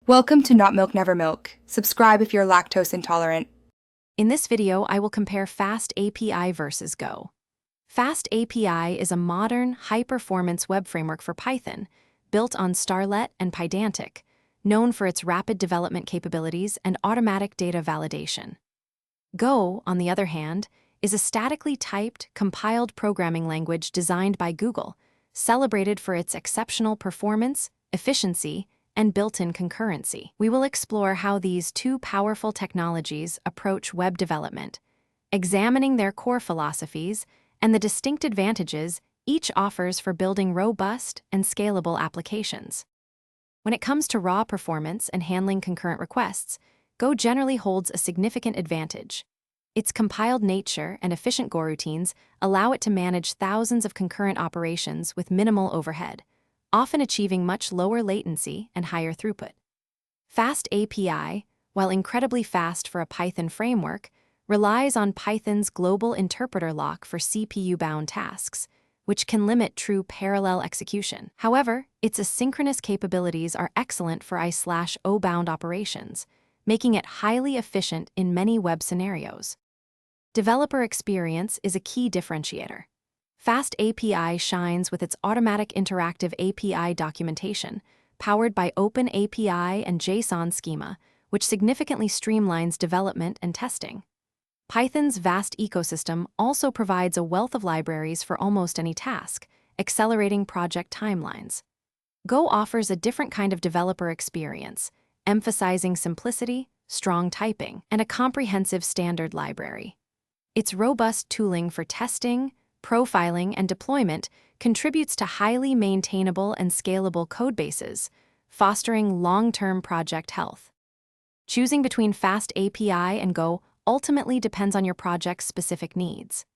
Welcome to Not Milk Never Milk. Subscribe if you're lactose intolerant. In this video, I will compare FastAPI versus Go. FastAPI is a modern, high-performance web framework for Python, built on Starlet and Pydantic, known for its rapid development capabilities and automatic data validation. Go, on the other hand, is a statically typed, compiled programming language designed by Google, celebrated for its exceptional performance, efficiency, and built-in concurrency. We will explore how these two powerful technologies approach web development, examining their core philosophies and the distinct advantages each offers for building robust and scalable applications. When it comes to raw performance and handling concurrent requests, Go generally holds a significant advantage. Its compiled nature and efficient Go routines allow it to manage thousands of concurrent operations with minimal overhead, often achieving much lower latency and higher throughput. FastAPI, while incredibly fast for a Python framework, relies on Python's global interpreter lock for CPU-bound tasks, which can limit true parallel execution. However, its asynchronous capabilities are excellent for I/O-bound operations, making it highly efficient in many web scenarios. Developer experience is a key differentiator. FastAPI shines with its automatic interactive API documentation, powered by OpenAPI and JSON schema, which significantly streamlines development and testing. Python's vast ecosystem also provides a wealth of libraries for almost any task, accelerating project timelines. Go offers a different kind of developer experience, emphasizing simplicity, strong typing, and a comprehensive standard library. Its robust tooling for testing, profiling, and deployment contributes to highly maintainable and scalable codebases, fostering long-term project health. Choosing between FastAPI and Go ultimately depends on your project's specific needs.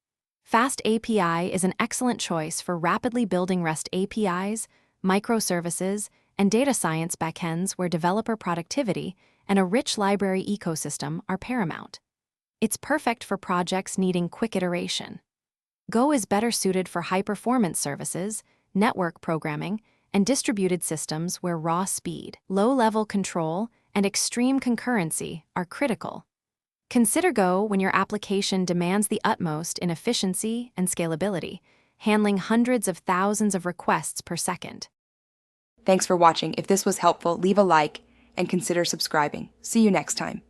FastAPI is an excellent choice for rapidly building REST APIs, microservices, and data science backends where developer productivity and a rich library ecosystem are paramount. It's perfect for projects needing quick iteration. Go is better suited for high-performance services, network programming, and distributed systems where raw speed, low-level control, and extreme concurrency are critical. Consider Go when your application demands the utmost in efficiency and scalability, handling hundreds of thousands of requests per second. Thanks for watching. If this was helpful, leave a like and consider subscribing. See you next time.